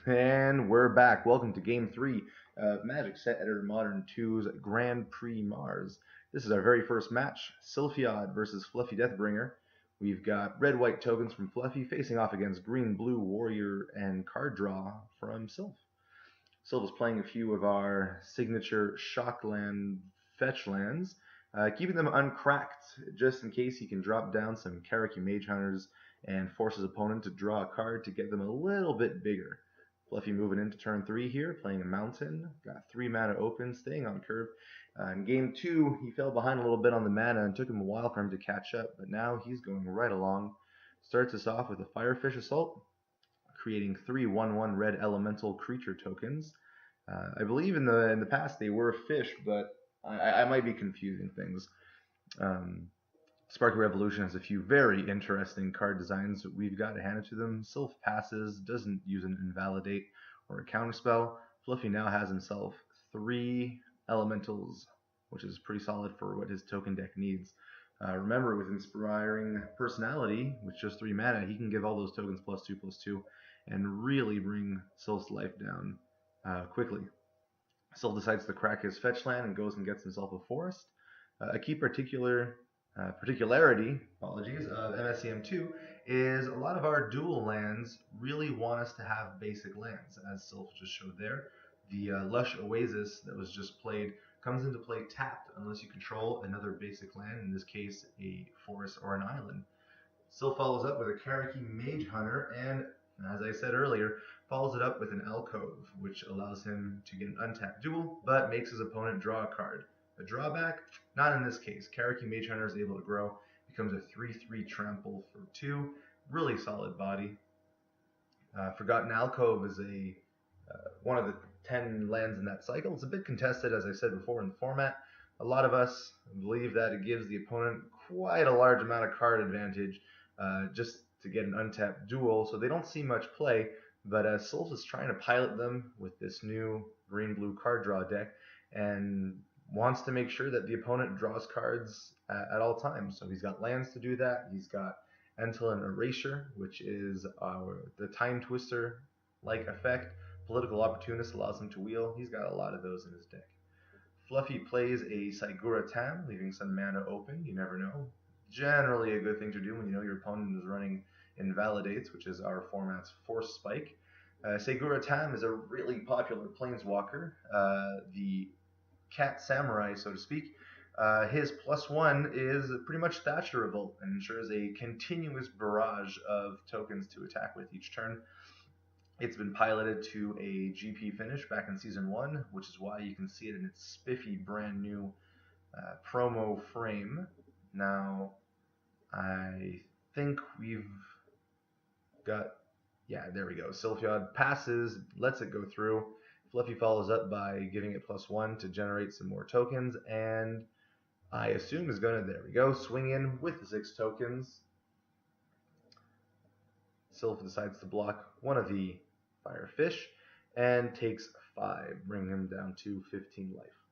And we're back. Welcome to Game 3 of Magic Set Editor Modern 2's Grand Prix Mars. This is our very first match, Sylphiod versus Fluffydeathbringer. We've got red-white tokens from Fluffy facing off against green-blue warrior and card draw from Sylph. Sylph is playing a few of our signature Shockland fetch lands, keeping them uncracked just in case he can drop down some Karaki Mage Hunters and force his opponent to draw a card to get them a little bit bigger. Fluffy moving into turn 3 here, playing a mountain. Got 3 mana open, staying on curve. In game 2, he fell behind a little bit on the mana and took him a while for him to catch up, but now he's going right along. Starts us off with a Firefish Assault, creating 3 1/1 red elemental creature tokens. I believe in the past they were fish, but I might be confusing things. Sparky Revolution has a few very interesting card designs. We've got to hand it to them. Sylph passes, doesn't use an Invalidate or a Counterspell. Fluffy now has himself 3 Elementals, which is pretty solid for what his token deck needs. Remember, with Inspiring Personality, with just 3 mana, he can give all those tokens +2/+2 and really bring Sylph's life down quickly. Sylph decides to crack his fetch land and goes and gets himself a forest. A key particularity of MSEM2 is a lot of our dual lands really want us to have basic lands, as Sylph just showed there. The Lush Oasis that was just played comes into play tapped unless you control another basic land, in this case a forest or an island. Sylph follows up with a Karaki Mage Hunter, and as I said earlier, follows it up with an Alcove, which allows him to get an untapped duel, but makes his opponent draw a card. A drawback? Not in this case. Karaki Mage Hunter is able to grow, becomes a 3/3 trample for 2. Really solid body. Forgotten Alcove is one of the 10 lands in that cycle. It's a bit contested, as I said before, in the format. A lot of us believe that it gives the opponent quite a large amount of card advantage just to get an untapped duel, so they don't see much play, but Sylph is trying to pilot them with this new green-blue card draw deck, and wants to make sure that the opponent draws cards at all times. So he's got lands to do that. He's got Antolin Erasure, which is the Time Twister like effect. Political Opportunist allows him to wheel. He's got a lot of those in his deck. Fluffy plays a Sigura Tam, leaving some mana open. You never know. Generally a good thing to do when you know your opponent is running Invalidates, which is our format's Force Spike. Sigura Tam is a really popular planeswalker. The Cat Samurai, so to speak. His +1 is pretty much Thatcher Revolt and ensures a continuous barrage of tokens to attack with each turn. It's been piloted to a GP finish back in Season 1, which is why you can see it in its spiffy brand new promo frame. Now, I think we've got, yeah, there we go. Sylphiod passes, lets it go through. Fluffy follows up by giving it +1 to generate some more tokens, and I assume is going to, there we go, swing in with the 6 tokens. Sylph decides to block one of the Firefish and takes 5, bringing him down to 15 life.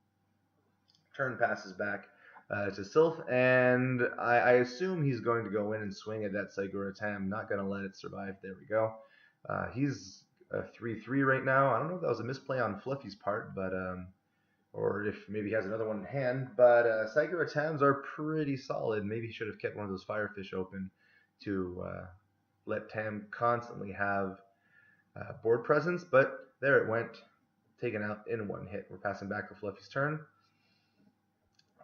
Turn passes back to Sylph, and I assume he's going to go in and swing at that Sigura Tam, not going to let it survive. There we go. He's a 3/3 right now. I don't know if that was a misplay on Fluffy's part, but or if maybe he has another one in hand. But Sigura Tams are pretty solid. Maybe he should have kept one of those Firefish open to let Tam constantly have board presence. But there it went, taken out in 1 hit. We're passing back to Fluffy's turn.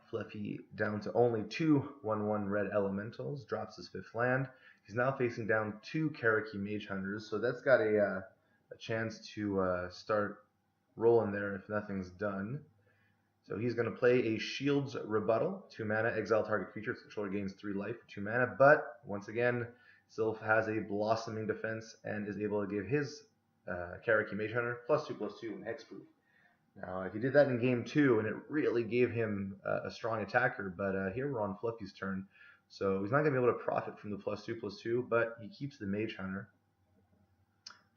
Fluffy down to only 2 1/1 red elementals, drops his 5th land. He's now facing down 2 Karaki Mage Hunters, so that's got a chance to start rolling there if nothing's done. So he's going to play a Shield's Rebuttal, 2 mana, exile target creature. Its controller gains 3 life for 2 mana, but once again, Sylph has a Blossoming Defense and is able to give his Karaki Mage Hunter +2/+2 and hexproof. Now, he did that in game 2, and it really gave him a strong attacker, but here we're on Fluffy's turn, so he's not going to be able to profit from the +2/+2, but he keeps the Mage Hunter.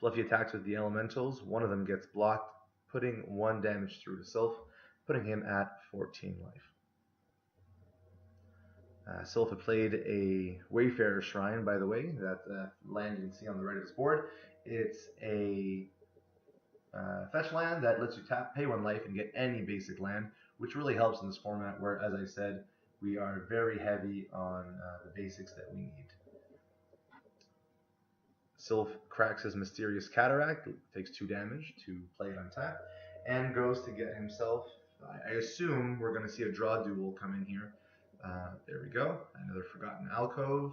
Fluffy attacks with the Elementals. One of them gets blocked, putting 1 damage through to Sylph, putting him at 14 life. Sylph had played a Wayfarer Shrine, by the way, that land you can see on the right of his board. It's a fetch land that lets you tap, pay 1 life, and get any basic land, which really helps in this format where, as I said, we are very heavy on the basics that we need. Sylph cracks his Mysterious Cataract, takes 2 damage to play it on tap, and goes to get himself, I assume we're going to see a draw duel come in here. There we go, another Forgotten Alcove.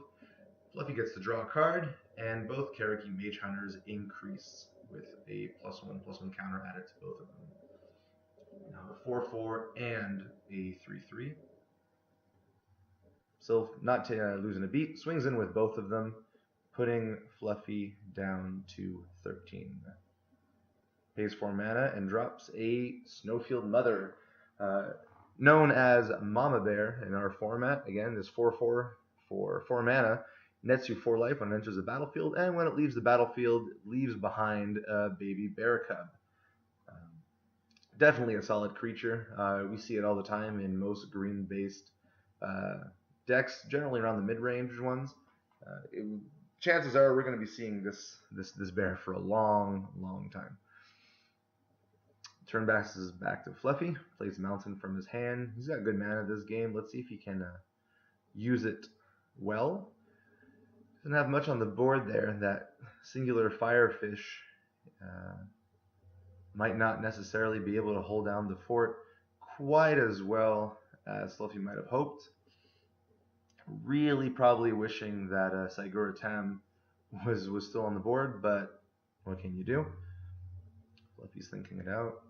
Fluffy gets to draw a card, and both Cherokee Mage Hunters increase with a +1/+1 counter added to both of them. Now a 4/4 and a 3/3. Sylph, not losing a beat, swings in with both of them, putting Fluffy down to 13. Pays 4 mana and drops a Snowfield Mother, known as Mama Bear in our format. Again, this 4/4 for 4 mana nets you 4 life when it enters the battlefield, and when it leaves the battlefield, leaves behind a baby bear cub. Definitely a solid creature. We see it all the time in most green-based decks, generally around the mid-range ones. Chances are we're going to be seeing this bear for a long time. Turn passes back to Fluffy, plays Mountain from his hand. He's got good mana this game. Let's see if he can use it well. Doesn't have much on the board there. That singular Firefish might not necessarily be able to hold down the fort quite as well as Fluffy might have hoped. Really probably wishing that Saigura Tam was still on the board, but what can you do? Fluffy's thinking it out.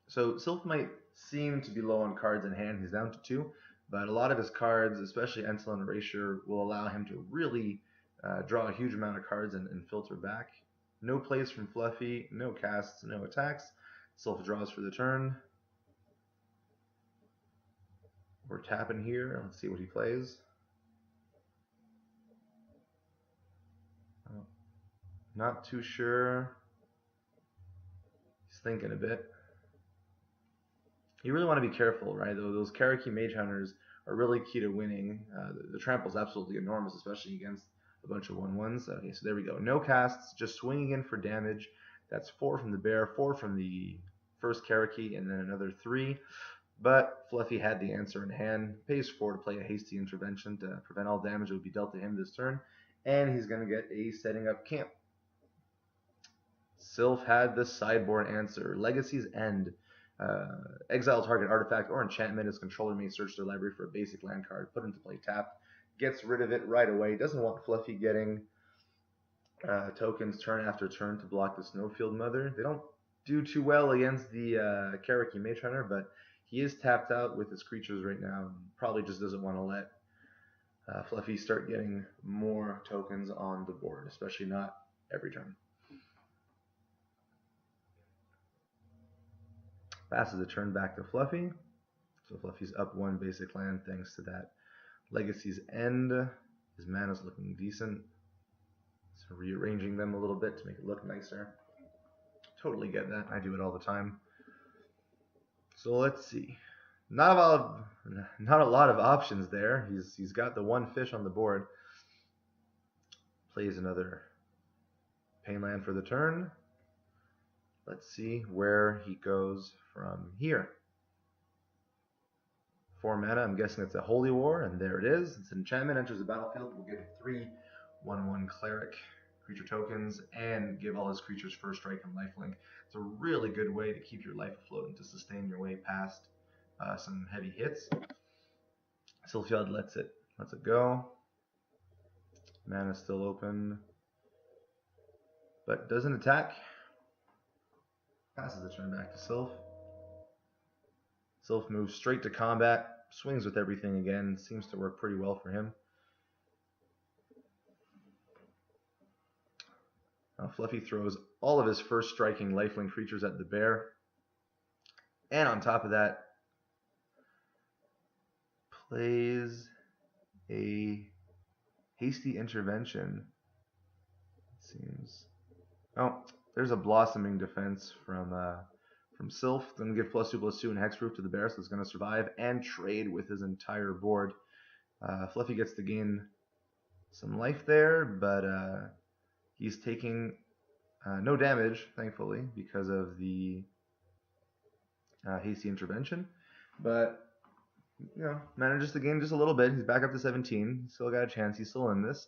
So Sylph might seem to be low on cards in hand. He's down to 2, but a lot of his cards, especially Entel and Erasure, will allow him to really draw a huge amount of cards and filter back. No plays from Fluffy, no casts, no attacks. Sylph draws for the turn. We're tapping here. Let's see what he plays. Oh, not too sure. He's thinking a bit. You really want to be careful, right? Those Cherokee Mage Hunters are really key to winning. The trample is absolutely enormous, especially against a bunch of 1/1s. Okay, so there we go. No casts, just swinging in for damage. That's 4 from the bear, 4 from the first Cherokee, and then another 3. But Fluffy had the answer in hand. Pays 4 to play a hasty intervention to prevent all damage that would be dealt to him this turn. And he's going to get a setting up camp. Sylph had the sideboard answer. Legacy's End. Exile target artifact or enchantment. His controller may search their library for a basic land card, put into play tapped, gets rid of it right away. Doesn't want Fluffy getting tokens turn after turn to block the Snowfield Mother. They don't do too well against the Cherokee Mage Hunter, but he is tapped out with his creatures right now and probably just doesn't want to let Fluffy start getting more tokens on the board, especially not every turn. Passes the turn back to Fluffy. So Fluffy's up 1 basic land thanks to that Legacy's End. His mana's looking decent. So rearranging them a little bit to make it look nicer. Totally get that. I do it all the time. So let's see. Not a lot of options there. He's got the 1 fish on the board. Plays another pain land for the turn. Let's see where he goes from here. 4 mana, I'm guessing it's a Holy War, and there it is. It's an enchantment, enters the battlefield. We'll give 3 1/1 cleric creature tokens and give all his creatures first strike and lifelink. It's a really good way to keep your life afloat and to sustain your way past some heavy hits. Sylphiod lets it go. Mana's still open, but doesn't attack. Passes the turn back to Sylph. Sylph moves straight to combat, swings with everything again. Seems to work pretty well for him. Now Fluffy throws all of his first striking lifelink creatures at the bear. And on top of that, plays a hasty intervention. It seems. Oh, there's a blossoming defense from Sylph. Going to give +2/+2 and hexproof to the bear, so it's going to survive and trade with his entire board. Fluffy gets to gain some life there, but he's taking No damage, thankfully, because of the hasty intervention. But, manages to gain just a little bit. He's back up to 17. He's still got a chance. He's still in this.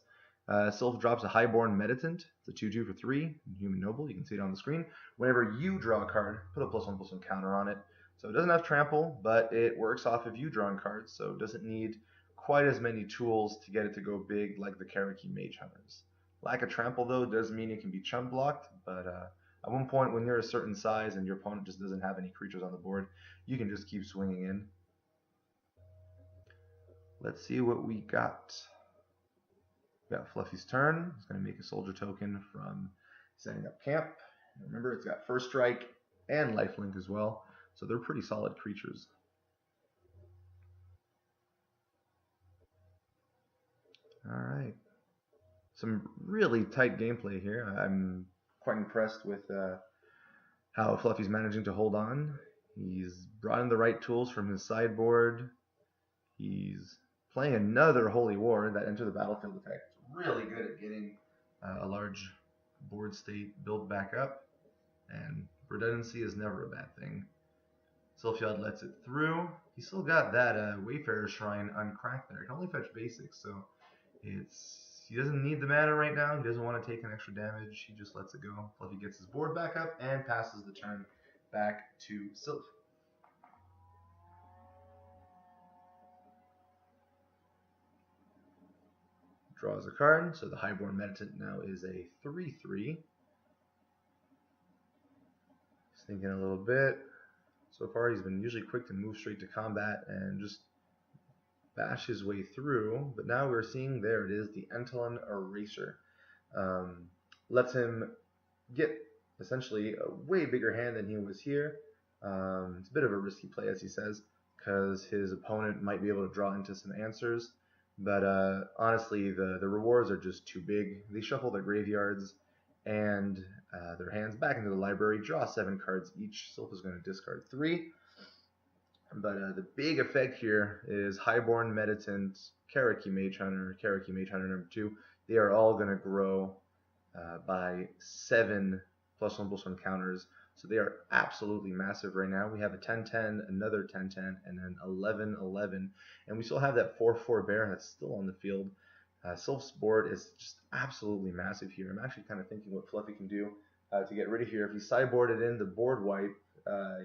Sylph drops a Highborn Meditant. It's a 2/2 for 3. Human Noble. You can see it on the screen. Whenever you draw a card, put a +1/+1 counter on it. So it doesn't have trample, but it works off of you drawing cards, so it doesn't need quite as many tools to get it to go big like the Cherokee Mage Hunters. Lack of trample, though, does mean it can be chump blocked, but at one point when you're a certain size and your opponent just doesn't have any creatures on the board, you can just keep swinging in. Let's see what we got. We got Fluffy's turn. He's going to make a soldier token from setting up camp. Remember, it's got first strike and lifelink as well, so they're pretty solid creatures. Alright. Some really tight gameplay here. I'm quite impressed with how Fluffy's managing to hold on. He's brought in the right tools from his sideboard. He's playing another Holy War that enter the battlefield effect. Really good at getting a large board state built back up, and redundancy is never a bad thing. Sylphiod lets it through. He's still got that Wayfarer Shrine uncracked there. He can only fetch basics, so he doesn't need the mana right now. He doesn't want to take an extra damage. He just lets it go. Fluffy gets his board back up and passes the turn back to Sylph. Draws a card, so the Highborn Meditant now is a 3/3. He's thinking a little bit. So far he's been usually quick to move straight to combat and just bash his way through, but now we're seeing, there it is, the Antolin Eraser. Lets him get essentially a way bigger hand than he was here. It's a bit of a risky play, as he says, because his opponent might be able to draw into some answers. But honestly, the rewards are just too big. They shuffle their graveyards and their hands back into the library, draw 7 cards each. Sylph is going to discard 3. But the big effect here is Highborn Meditant, Cherokee Mage Hunter number 2. They are all going to grow by 7 +1/+1 counters. So they are absolutely massive right now. We have a 10/10, another 10/10, and then 11/11. And we still have that 4/4 bear that's still on the field. Sylph's board is just absolutely massive here. I'm actually kind of thinking what Fluffy can do to get rid of here. If he sideboarded in the board wipe,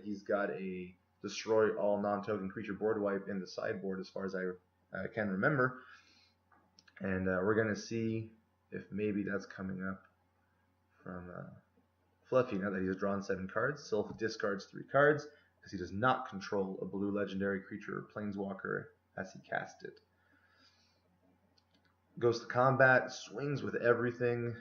he's got a destroy all non-token creature board wipe in the sideboard as far as I can remember. And we're going to see if maybe that's coming up from Fluffy. Now that he's drawn 7 cards, Sylph discards 3 cards because he does not control a blue legendary creature or planeswalker as he cast it. Goes to combat, swings with everything.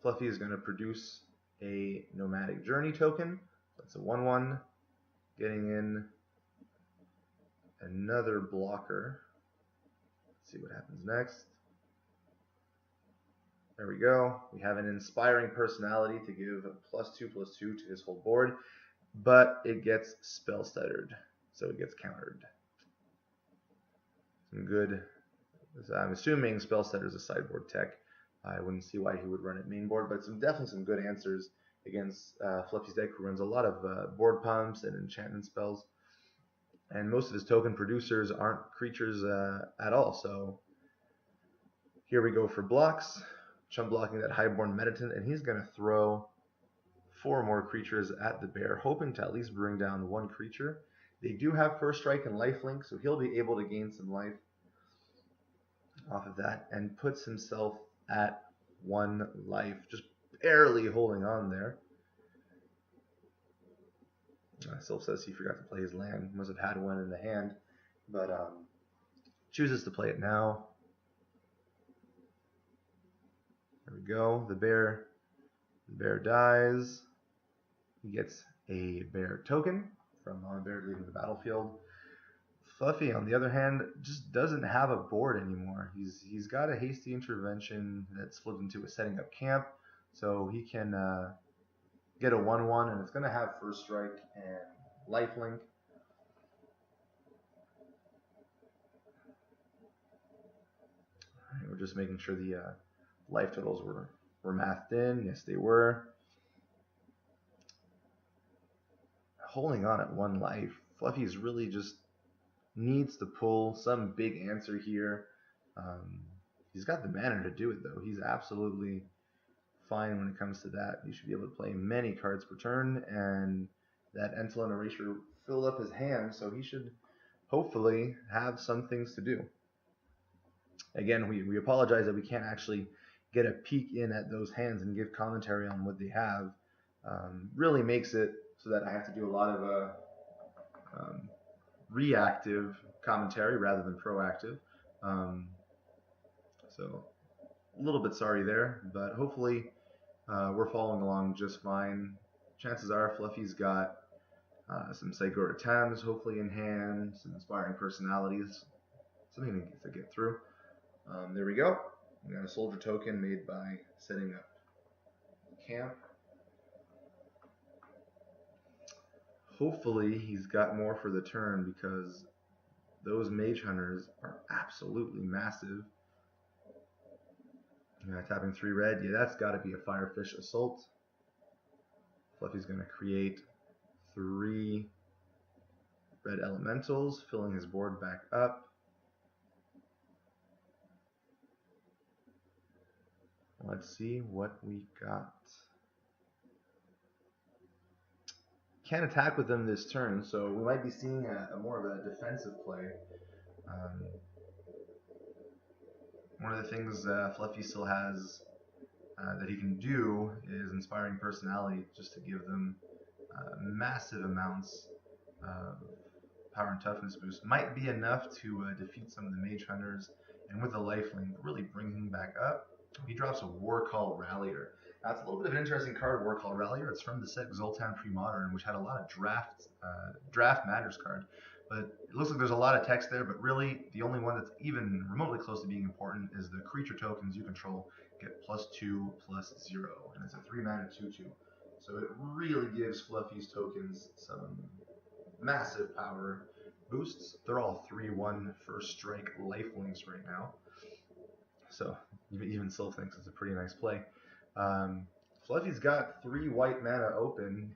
Fluffy is going to produce a Nomadic Journey token. That's a 1/1. Getting in another blocker. Let's see what happens next. There we go. We have an Inspiring Personality to give a +2/+2 to his whole board, but it gets spell stuttered, so it gets countered. Some good. I'm assuming spell stutter is a sideboard tech. I wouldn't see why he would run it main board, but definitely some good answers against Fluffy's deck, who runs a lot of board pumps and enchantment spells, and most of his token producers aren't creatures at all. So here we go for blocks. Chump blocking that Highborn Meditant, and he's going to throw 4 more creatures at the bear, hoping to at least bring down 1 creature. They do have first strike and lifelink, so he'll be able to gain some life off of that, and puts himself at 1 life, just barely holding on there. Sylph says he forgot to play his land, must have had 1 in the hand, but chooses to play it now. There we go. The bear dies. He gets a bear token from non-bear leaving the battlefield. Fluffy, on the other hand, just doesn't have a board anymore. He's got a hasty intervention that's flipped into a setting up camp, so he can get a 1/1, and it's going to have first strike and lifelink. We're just making sure the life totals were were mathed in. Yes, they were. Holding on at 1 life. Fluffy's really just needs to pull some big answer here. He's got the mana to do it, though. He's absolutely fine when it comes to that. He should be able to play many cards per turn, and that Entolin Erasure filled up his hand, so he should hopefully have some things to do. Again, we apologize that we can't actually get a peek in at those hands and give commentary on what they have. Really makes it so that I have to do a lot of reactive commentary rather than proactive. So a little bit sorry there, but hopefully we're following along just fine. Chances are Fluffy's got some Psychoric Tams hopefully in hand, some Inspiring Personalities, something to get through. There we go. We got a soldier token made by setting up camp. Hopefully he's got more for the turn because those Mage Hunters are absolutely massive. Tapping 3 red, yeah, that's got to be a Firefish Assault. Fluffy's going to create 3 red elementals, filling his board back up. Let's see what we got. Can't attack with them this turn, so we might be seeing a more of a defensive play. One of the things Fluffy still has that he can do is Inspiring Personality, just to give them massive amounts of power and toughness boost. Might be enough to defeat some of the Mage Hunters, and with the lifelink, really bring him back up. He drops a Warcall Rallier. That's a little bit of an interesting card, Warcall Rallier. It's from the set Grand Prix Mars, which had a lot of draft matters card. But it looks like there's a lot of text there, but really the only one that's even remotely close to being important is the creature tokens you control get +2/+0, and it's a 3-mana 2/2. So it really gives Fluffy's tokens some massive power boosts. They're all 3/1 first strike lifelinks right now. So even Sylph thinks it's a pretty nice play. Fluffy's got 3 white mana open.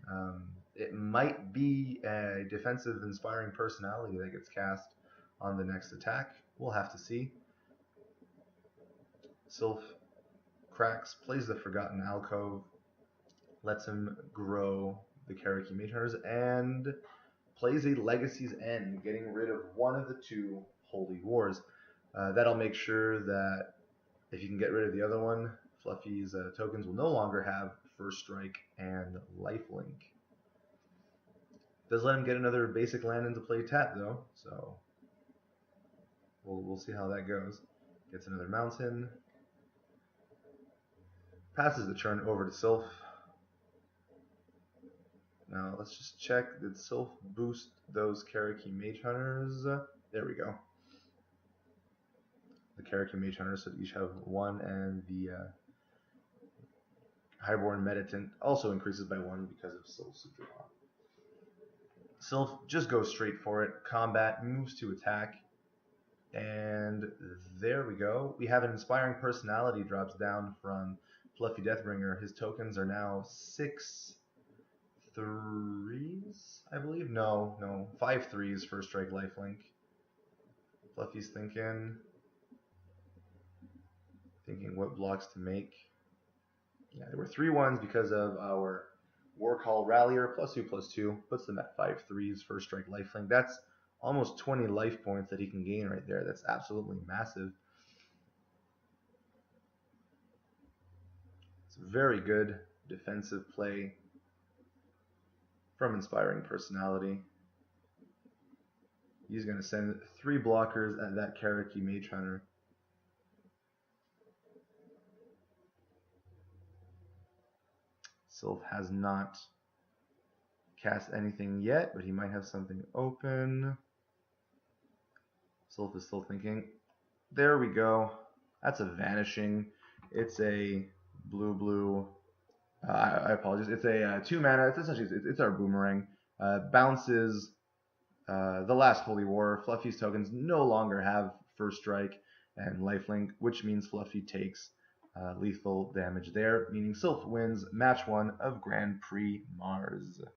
It might be a defensive Inspiring Personality that gets cast on the next attack. We'll have to see. Sylph cracks, plays the Forgotten Alcove, lets him grow the Cherokee Mage Hunters, and plays a Legacy's End, getting rid of one of the 2 Holy Wars. That'll make sure that if you can get rid of the other one, Fluffy's tokens will no longer have First Strike and Lifelink. Does let him get another basic land into play tap though, so we'll see how that goes. Gets another mountain. Passes the turn over to Sylph. Now let's just check, did Sylph boost those Cherokee Mage Hunters? There we go. The Cherokee Mage Hunters, so each have 1, and the Highborn Meditant also increases by 1 because of Sylph's Sutra. Sylph just goes straight for it. Combat, moves to attack, and there we go. We have an Inspiring Personality drops down from Fluffydeathbringer. His tokens are now 6 3s, I believe. No, 5 3s first strike lifelink. Fluffy's thinking what blocks to make. Yeah, there were 3 1s because of our Warcall Rallier, +2/+2, puts them at 5 3s first strike lifelink. That's almost 20 life points that he can gain right there. That's absolutely massive. It's a very good defensive play from Inspiring Personality. He's going to send 3 blockers at that Cherokee Mage Hunter. Sylph has not cast anything yet, but he might have something open. Sylph is still thinking. There we go. That's a Vanishing. It's a blue. I apologize. It's a 2 mana. It's essentially it's our Boomerang. Bounces the last Holy War. Fluffy's tokens no longer have First Strike and Lifelink, which means Fluffy takes lethal damage there, meaning Sylph wins match 1 of Grand Prix Mars.